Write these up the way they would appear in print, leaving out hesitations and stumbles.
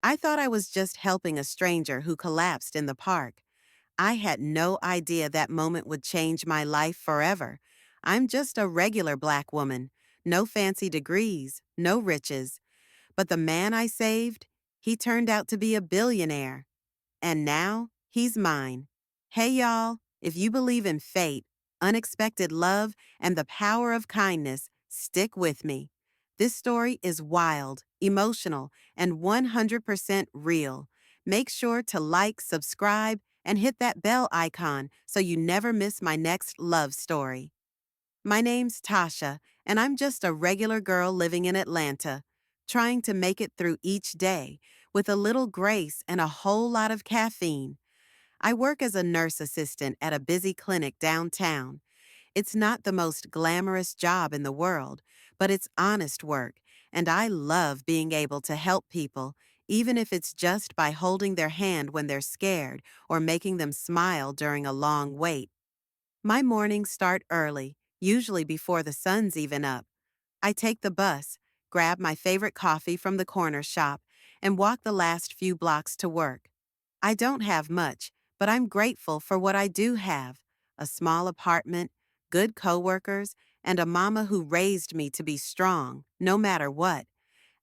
I thought I was just helping a stranger who collapsed in the park. I had no idea that moment would change my life forever. I'm just a regular black woman. No fancy degrees, no riches. But the man I saved, he turned out to be a billionaire. And now, he's mine. Hey y'all, if you believe in fate, unexpected love, and the power of kindness, stick with me. This story is wild, emotional, and 100% real. Make sure to like, subscribe, and hit that bell icon so you never miss my next love story. My name's Tasha, and I'm just a regular girl living in Atlanta, trying to make it through each day with a little grace and a whole lot of caffeine. I work as a nurse assistant at a busy clinic downtown. It's not the most glamorous job in the world, but it's honest work, and I love being able to help people, even if it's just by holding their hand when they're scared or making them smile during a long wait. My mornings start early, usually before the sun's even up. I take the bus, grab my favorite coffee from the corner shop, and walk the last few blocks to work. I don't have much, but I'm grateful for what I do have: a small apartment, good coworkers, and a mama who raised me to be strong, no matter what.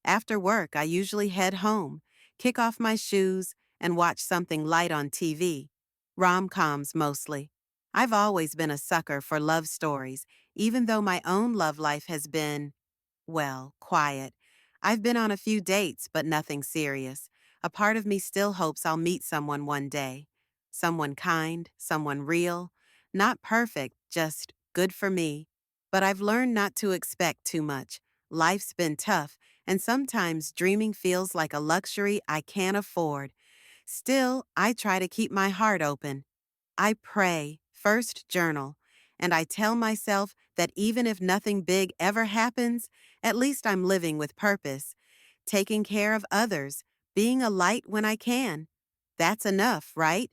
After work, I usually head home, kick off my shoes, and watch something light on TV. Rom-coms mostly. I've always been a sucker for love stories, even though my own love life has been, well, quiet. I've been on a few dates, but nothing serious. A part of me still hopes I'll meet someone one day. Someone kind, someone real. Not perfect, just good for me. But I've learned not to expect too much. Life's been tough, and sometimes dreaming feels like a luxury I can't afford. Still, I try to keep my heart open. I pray, first journal, and I tell myself that even if nothing big ever happens, at least I'm living with purpose, taking care of others, being a light when I can. That's enough, right?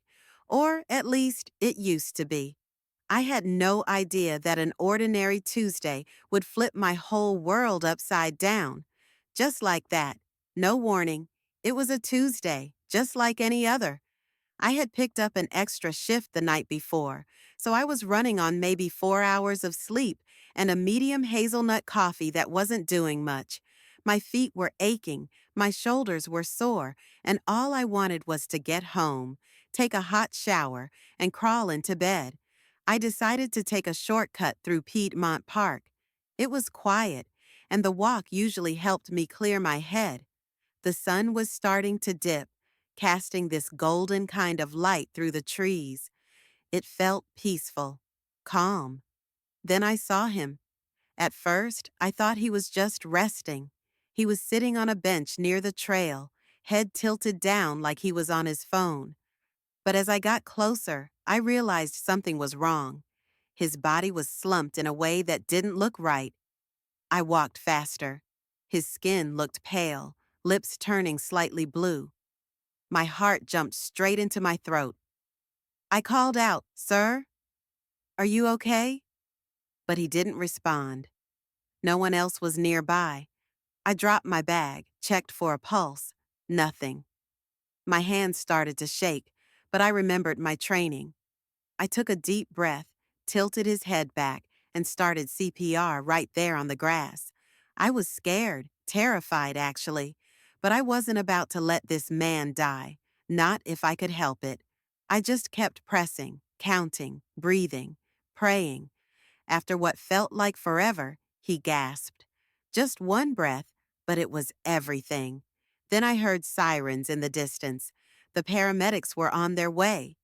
Or at least it used to be. I had no idea that an ordinary Tuesday would flip my whole world upside down. Just like that. No warning. It was a Tuesday, just like any other. I had picked up an extra shift the night before, so I was running on maybe 4 hours of sleep and a medium hazelnut coffee that wasn't doing much. My feet were aching, my shoulders were sore, and all I wanted was to get home, take a hot shower, and crawl into bed. I decided to take a shortcut through Piedmont Park. It was quiet, and the walk usually helped me clear my head. The sun was starting to dip, casting this golden kind of light through the trees. It felt peaceful, calm. Then I saw him. At first, I thought he was just resting. He was sitting on a bench near the trail, head tilted down like he was on his phone. But as I got closer, I realized something was wrong. His body was slumped in a way that didn't look right. I walked faster. His skin looked pale, lips turning slightly blue. My heart jumped straight into my throat. I called out, "Sir, are you okay?" But he didn't respond. No one else was nearby. I dropped my bag, checked for a pulse. Nothing. My hands started to shake, but I remembered my training. I took a deep breath, tilted his head back, and started CPR right there on the grass. I was scared, terrified actually, but I wasn't about to let this man die, not if I could help it. I just kept pressing, counting, breathing, praying. After what felt like forever, he gasped. Just one breath, but it was everything. Then I heard sirens in the distance. The paramedics were on their way.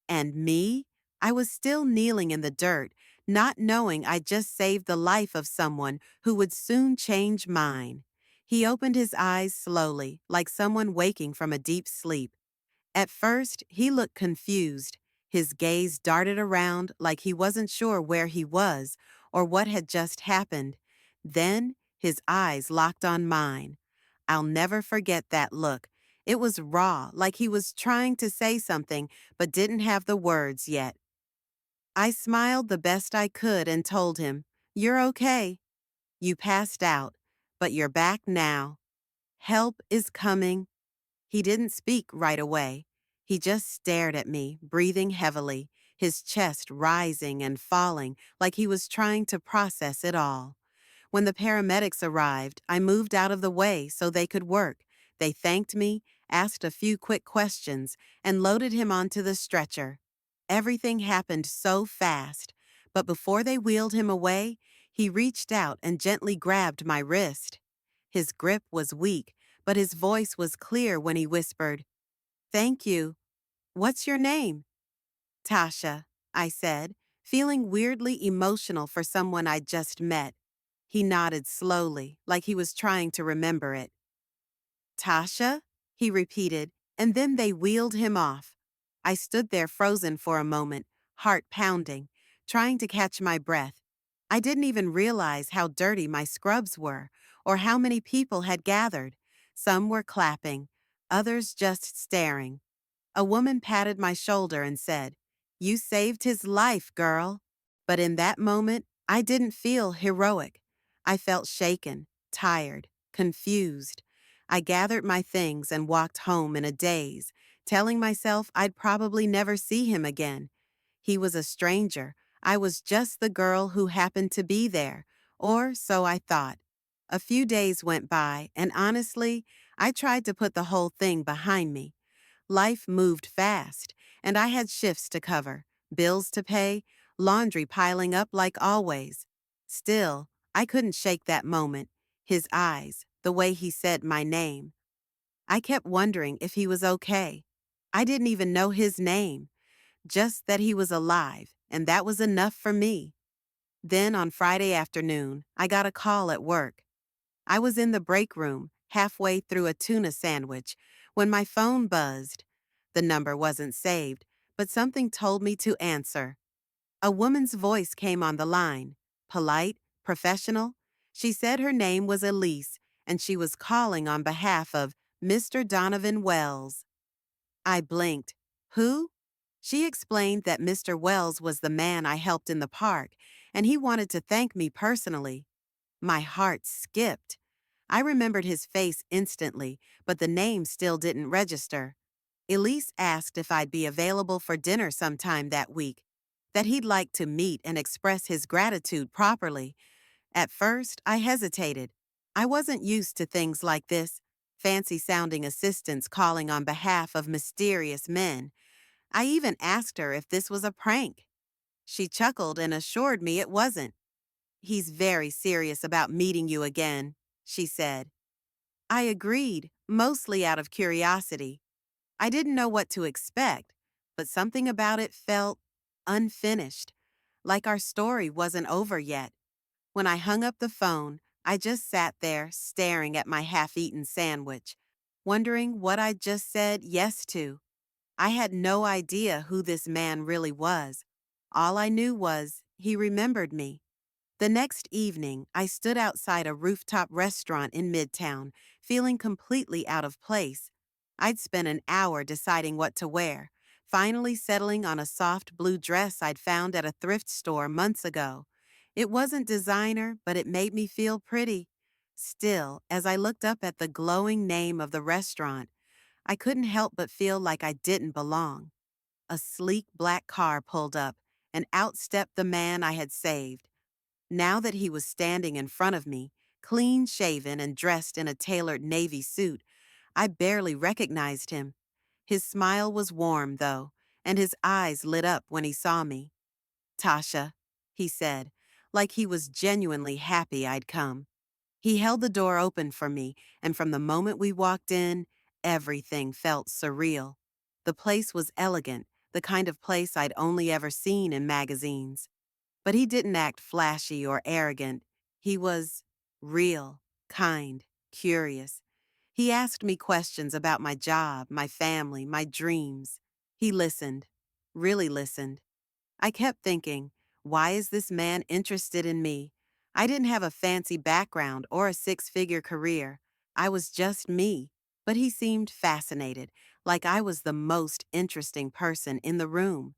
And me? I was still kneeling in the dirt, not knowing I just saved the life of someone who would soon change mine. He opened his eyes slowly, like someone waking from a deep sleep. At first, he looked confused. His gaze darted around like he wasn't sure where he was or what had just happened. Then, his eyes locked on mine. I'll never forget that look. It was raw, like he was trying to say something but didn't have the words yet. I smiled the best I could and told him, "You're okay. You passed out, but you're back now. Help is coming." He didn't speak right away. He just stared at me, breathing heavily, his chest rising and falling like he was trying to process it all. When the paramedics arrived, I moved out of the way so they could work. They thanked me, asked a few quick questions, and loaded him onto the stretcher. Everything happened so fast, but before they wheeled him away, he reached out and gently grabbed my wrist. His grip was weak, but his voice was clear when he whispered, "Thank you. What's your name?" "Tasha," I said, feeling weirdly emotional for someone I'd just met. He nodded slowly, like he was trying to remember it. "Tasha?" he repeated, and then they wheeled him off. I stood there frozen for a moment, heart pounding, trying to catch my breath. I didn't even realize how dirty my scrubs were, or how many people had gathered. Some were clapping, others just staring. A woman patted my shoulder and said, "You saved his life, girl." But in that moment, I didn't feel heroic. I felt shaken, tired, confused. I gathered my things and walked home in a daze, telling myself I'd probably never see him again. He was a stranger. I was just the girl who happened to be there, or so I thought. A few days went by, and honestly, I tried to put the whole thing behind me. Life moved fast, and I had shifts to cover, bills to pay, laundry piling up like always. Still, I couldn't shake that moment, his eyes, the way he said my name. I kept wondering if he was okay. I didn't even know his name, just that he was alive, and that was enough for me. Then on Friday afternoon, I got a call at work. I was in the break room, halfway through a tuna sandwich, when my phone buzzed. The number wasn't saved, but something told me to answer. A woman's voice came on the line. Polite, professional. She said her name was Elise, and she was calling on behalf of Mr. Donovan Wells. I blinked. Who? She explained that Mr. Wells was the man I helped in the park, and he wanted to thank me personally. My heart skipped. I remembered his face instantly, but the name still didn't register. Elise asked if I'd be available for dinner sometime that week, that he'd like to meet and express his gratitude properly. At first, I hesitated. I wasn't used to things like this, fancy-sounding assistants calling on behalf of mysterious men. I even asked her if this was a prank. She chuckled and assured me it wasn't. "He's very serious about meeting you again," she said. I agreed, mostly out of curiosity. I didn't know what to expect, but something about it felt unfinished, like our story wasn't over yet. When I hung up the phone, I just sat there staring at my half-eaten sandwich, wondering what I'd just said yes to. I had no idea who this man really was. All I knew was he remembered me. The next evening, I stood outside a rooftop restaurant in Midtown, feeling completely out of place. I'd spent an hour deciding what to wear, finally settling on a soft blue dress I'd found at a thrift store months ago. It wasn't designer, but it made me feel pretty. Still, as I looked up at the glowing name of the restaurant, I couldn't help but feel like I didn't belong. A sleek black car pulled up, and out stepped the man I had saved. Now that he was standing in front of me, clean shaven and dressed in a tailored navy suit, I barely recognized him. His smile was warm, though, and his eyes lit up when he saw me. "Tasha," he said, like he was genuinely happy I'd come. He held the door open for me, and from the moment we walked in, everything felt surreal. The place was elegant, the kind of place I'd only ever seen in magazines. But he didn't act flashy or arrogant. He was real, kind, curious. He asked me questions about my job, my family, my dreams. He listened, really listened. I kept thinking, why is this man interested in me? I didn't have a fancy background or a six-figure career. I was just me. But he seemed fascinated, like I was the most interesting person in the room.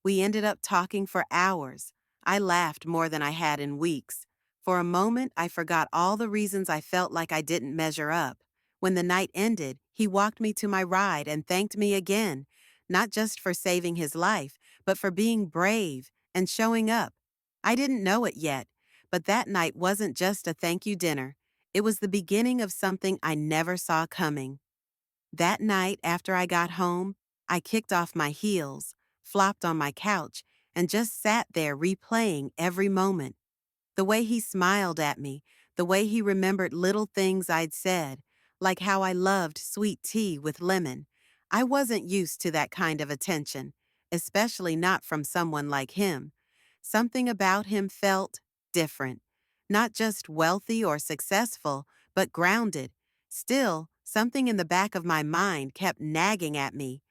We ended up talking for hours. I laughed more than I had in weeks. For a moment, I forgot all the reasons I felt like I didn't measure up. When the night ended, he walked me to my ride and thanked me again, not just for saving his life, but for being brave and showing up. I didn't know it yet, but that night wasn't just a thank you dinner. It was the beginning of something I never saw coming. That night, after I got home, I kicked off my heels, flopped on my couch, and just sat there replaying every moment. The way he smiled at me, the way he remembered little things I'd said, like how I loved sweet tea with lemon. I wasn't used to that kind of attention, especially not from someone like him. Something about him felt different. Not just wealthy or successful, but grounded. Still, something in the back of my mind kept nagging at me.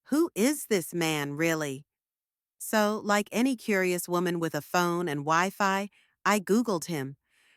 Who is this man, really? So, like any curious woman with a phone and Wi Fi, I Googled him.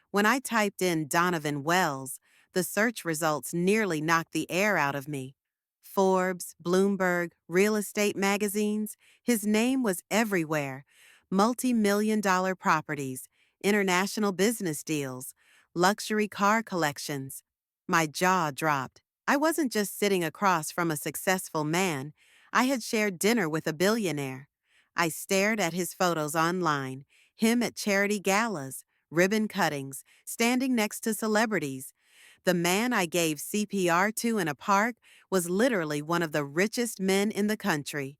When I typed in Donovan Wells, the search results nearly knocked the air out of me. Forbes, Bloomberg, real estate magazines, his name was everywhere. Multi-million dollar properties, international business deals, luxury car collections. My jaw dropped. I wasn't just sitting across from a successful man, I had shared dinner with a billionaire. I stared at his photos online, him at charity galas, ribbon cuttings, standing next to celebrities. The man I gave CPR to in a park was literally one of the richest men in the country.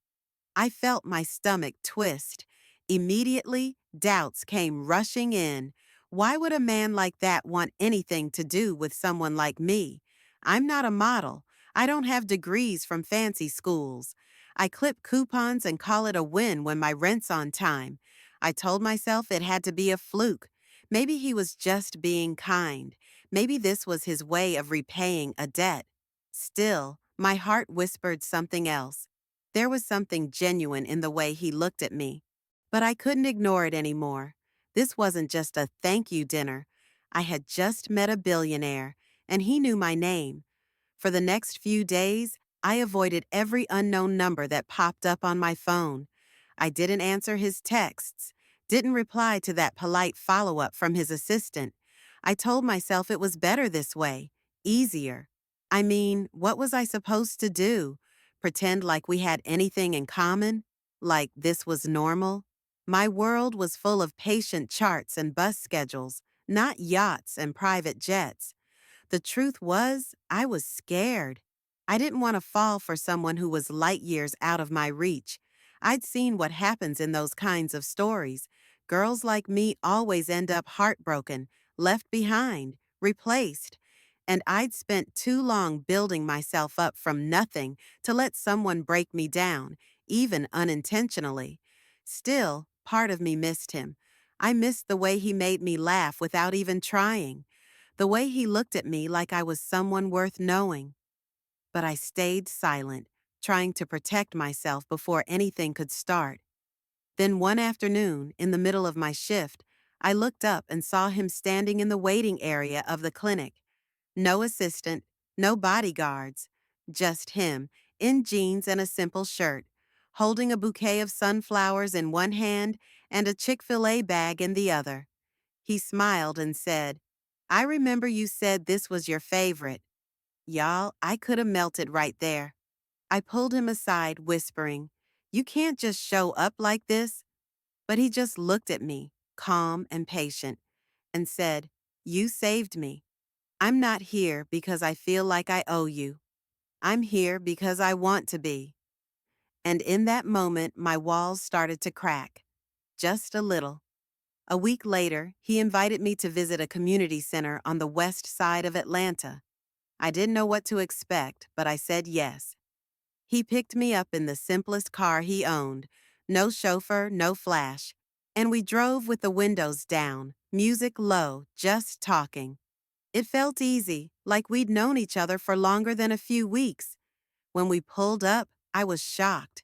I felt my stomach twist. Immediately, doubts came rushing in. Why would a man like that want anything to do with someone like me? I'm not a model. I don't have degrees from fancy schools. I clip coupons and call it a win when my rent's on time. I told myself it had to be a fluke. Maybe he was just being kind. Maybe this was his way of repaying a debt. Still, my heart whispered something else. There was something genuine in the way he looked at me. But I couldn't ignore it anymore. This wasn't just a thank you dinner. I had just met a billionaire, and he knew my name. For the next few days, I avoided every unknown number that popped up on my phone. I didn't answer his texts, didn't reply to that polite follow-up from his assistant. I told myself it was better this way, easier. I mean, what was I supposed to do? Pretend like we had anything in common? Like this was normal? My world was full of patient charts and bus schedules, not yachts and private jets. The truth was, I was scared. I didn't want to fall for someone who was light years out of my reach. I'd seen what happens in those kinds of stories. Girls like me always end up heartbroken, left behind, replaced. And I'd spent too long building myself up from nothing to let someone break me down, even unintentionally. Still, part of me missed him. I missed the way he made me laugh without even trying. The way he looked at me like I was someone worth knowing. But I stayed silent, trying to protect myself before anything could start. Then one afternoon, in the middle of my shift, I looked up and saw him standing in the waiting area of the clinic. No assistant, no bodyguards, just him, in jeans and a simple shirt, holding a bouquet of sunflowers in one hand and a Chick-fil-A bag in the other. He smiled and said, "I remember you said this was your favorite." Y'all, I could have melted right there. I pulled him aside, whispering, "You can't just show up like this." But he just looked at me, calm and patient, and said, "You saved me. I'm not here because I feel like I owe you. I'm here because I want to be." And in that moment, my walls started to crack. Just a little. A week later, he invited me to visit a community center on the west side of Atlanta. I didn't know what to expect, but I said yes. He picked me up in the simplest car he owned, no chauffeur, no flash, and we drove with the windows down, music low, just talking. It felt easy, like we'd known each other for longer than a few weeks. When we pulled up, I was shocked.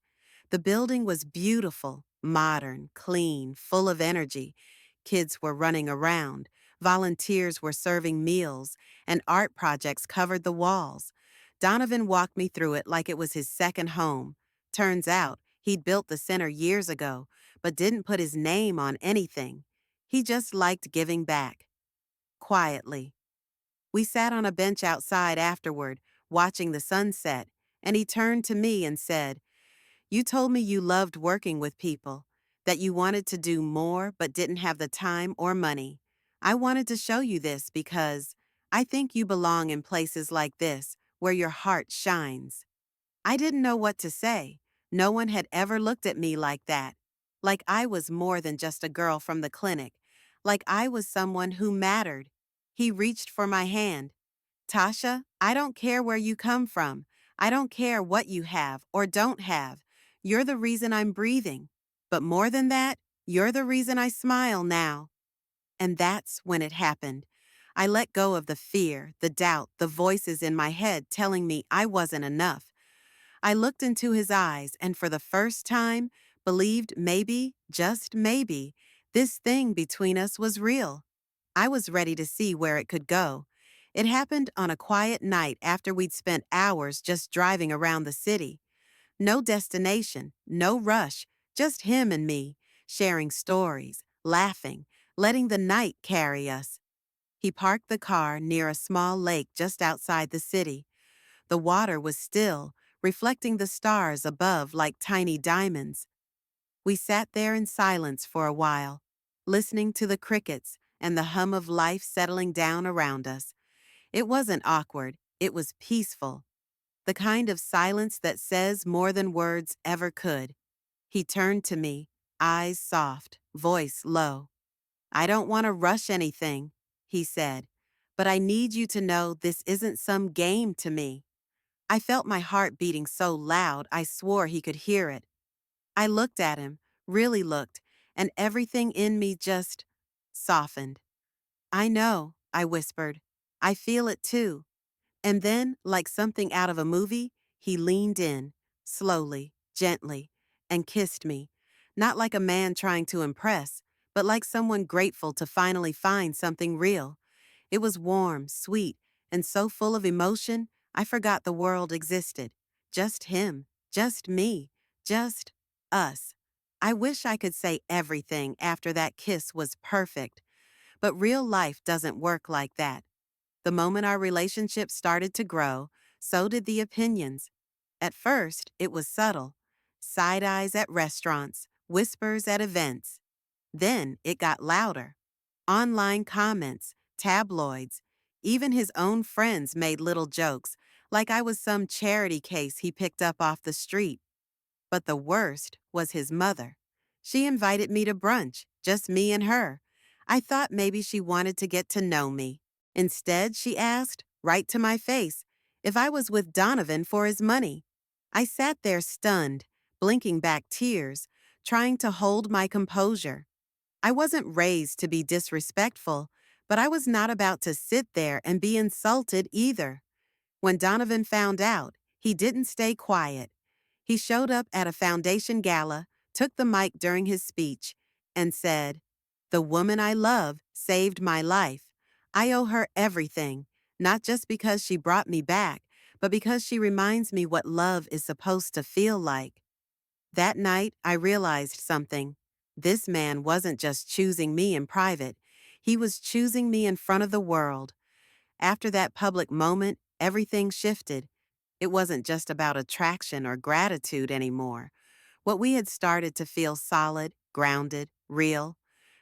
The building was beautiful, modern, clean, full of energy. Kids were running around, volunteers were serving meals, and art projects covered the walls. Donovan walked me through it like it was his second home. Turns out, he'd built the center years ago, but didn't put his name on anything. He just liked giving back. Quietly. We sat on a bench outside afterward, watching the sunset, and he turned to me and said, "You told me you loved working with people, that you wanted to do more but didn't have the time or money. I wanted to show you this because I think you belong in places like this where your heart shines." I didn't know what to say. No one had ever looked at me like that. Like I was more than just a girl from the clinic. Like I was someone who mattered. He reached for my hand. "Tasha, I don't care where you come from. I don't care what you have or don't have. You're the reason I'm breathing. But more than that, you're the reason I smile now." And that's when it happened. I let go of the fear, the doubt, the voices in my head telling me I wasn't enough. I looked into his eyes and for the first time believed maybe, just maybe, this thing between us was real. I was ready to see where it could go. It happened on a quiet night after we'd spent hours just driving around the city. No destination, no rush, just him and me, sharing stories, laughing, letting the night carry us. He parked the car near a small lake just outside the city. The water was still, reflecting the stars above like tiny diamonds. We sat there in silence for a while, listening to the crickets and the hum of life settling down around us. It wasn't awkward, it was peaceful. The kind of silence that says more than words ever could. He turned to me, eyes soft, voice low. "I don't want to rush anything," he said, "but I need you to know this isn't some game to me." I felt my heart beating so loud I swore he could hear it. I looked at him, really looked, and everything in me just softened. "I know," I whispered. "I feel it too." And then, like something out of a movie, he leaned in, slowly, gently, and kissed me. Not like a man trying to impress, but like someone grateful to finally find something real. It was warm, sweet, and so full of emotion, I forgot the world existed. Just him, just me, just us. I wish I could say everything after that kiss was perfect, but real life doesn't work like that. The moment our relationship started to grow, so did the opinions. At first, it was subtle. Side eyes at restaurants, whispers at events. Then it got louder. Online comments, tabloids, even his own friends made little jokes, like I was some charity case he picked up off the street. But the worst was his mother. She invited me to brunch, just me and her. I thought maybe she wanted to get to know me. Instead, she asked, right to my face, if I was with Donovan for his money. I sat there stunned, blinking back tears, trying to hold my composure. I wasn't raised to be disrespectful, but I was not about to sit there and be insulted either. When Donovan found out, he didn't stay quiet. He showed up at a foundation gala, took the mic during his speech, and said, "The woman I love saved my life. I owe her everything, not just because she brought me back, but because she reminds me what love is supposed to feel like." That night, I realized something. This man wasn't just choosing me in private. He was choosing me in front of the world. After that public moment, everything shifted. It wasn't just about attraction or gratitude anymore. What we had started to feel solid, grounded, real.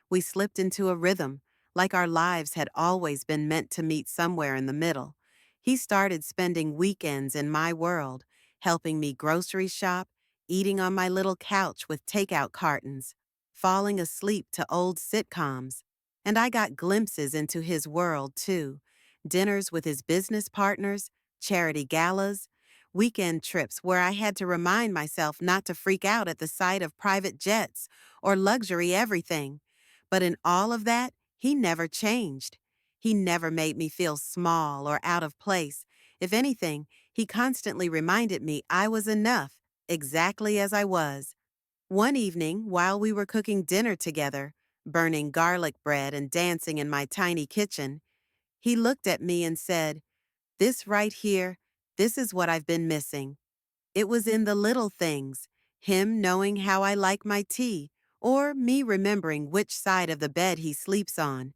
We slipped into a rhythm, like our lives had always been meant to meet somewhere in the middle. He started spending weekends in my world, helping me grocery shop, eating on my little couch with takeout cartons, falling asleep to old sitcoms. And I got glimpses into his world, too. Dinners with his business partners, charity galas, weekend trips where I had to remind myself not to freak out at the sight of private jets or luxury everything. But in all of that, he never changed. He never made me feel small or out of place. If anything, he constantly reminded me I was enough, exactly as I was. One evening, while we were cooking dinner together, burning garlic bread and dancing in my tiny kitchen, he looked at me and said, "This right here, this is what I've been missing." It was in the little things, him knowing how I like my tea, or me remembering which side of the bed he sleeps on.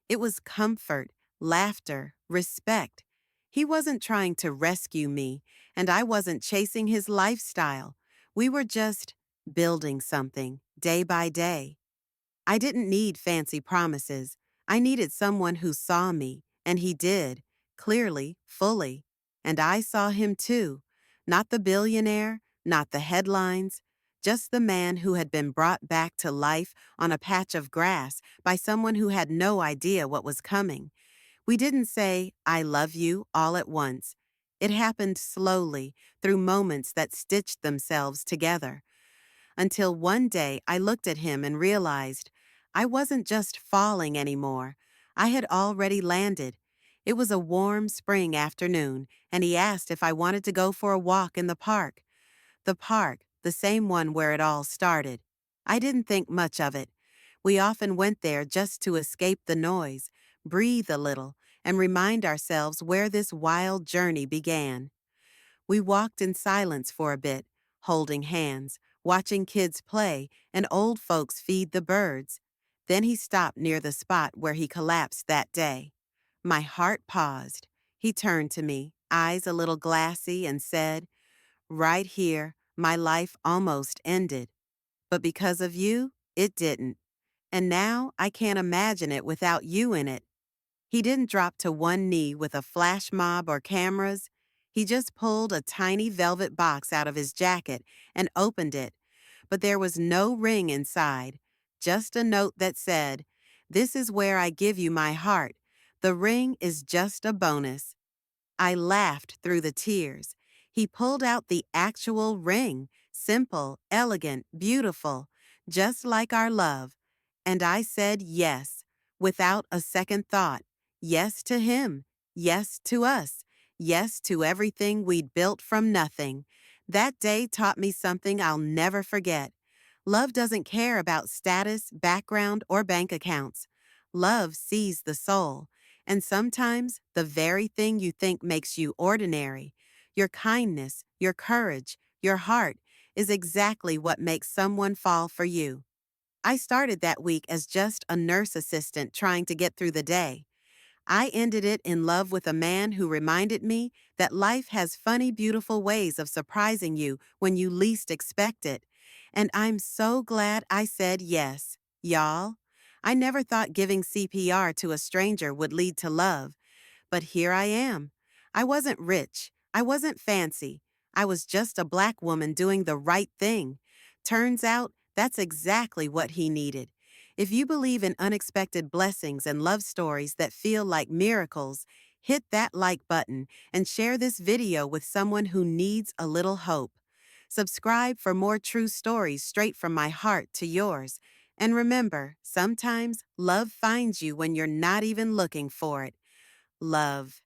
It was comfort, laughter, respect. He wasn't trying to rescue me, and I wasn't chasing his lifestyle. We were just building something, day by day. I didn't need fancy promises. I needed someone who saw me, and he did, clearly, fully. And I saw him too. Not the billionaire, not the headlines, just the man who had been brought back to life on a patch of grass by someone who had no idea what was coming. We didn't say, I love you, all at once. It happened slowly, through moments that stitched themselves together. Until one day I looked at him and realized I wasn't just falling anymore. I had already landed. It was a warm spring afternoon, and he asked if I wanted to go for a walk in the park. The park, the same one where it all started. I didn't think much of it. We often went there just to escape the noise, breathe a little, and remind ourselves where this wild journey began. We walked in silence for a bit, holding hands, watching kids play and old folks feed the birds. Then he stopped near the spot where he collapsed that day. My heart paused. He turned to me, eyes a little glassy, and said, right here, my life almost ended. But because of you, it didn't. And now I can't imagine it without you in it. He didn't drop to one knee with a flash mob or cameras. He just pulled a tiny velvet box out of his jacket and opened it. But there was no ring inside, just a note that said, "This is where I give you my heart. The ring is just a bonus." I laughed through the tears. He pulled out the actual ring, simple, elegant, beautiful, just like our love. And I said yes, without a second thought. Yes to him. Yes to us. Yes to everything we'd built from nothing. That day taught me something I'll never forget. Love doesn't care about status, background, or bank accounts. Love sees the soul. And sometimes the very thing you think makes you ordinary, your kindness, your courage, your heart, is exactly what makes someone fall for you. I started that week as just a nurse assistant trying to get through the day. I ended it in love with a man who reminded me that life has funny, beautiful ways of surprising you when you least expect it. And I'm so glad I said yes, y'all. I never thought giving CPR to a stranger would lead to love, but here I am. I wasn't rich. I wasn't fancy. I was just a black woman doing the right thing. Turns out that's exactly what he needed. If you believe in unexpected blessings and love stories that feel like miracles, hit that like button and share this video with someone who needs a little hope. Subscribe for more true stories straight from my heart to yours. And remember, sometimes love finds you when you're not even looking for it. Love.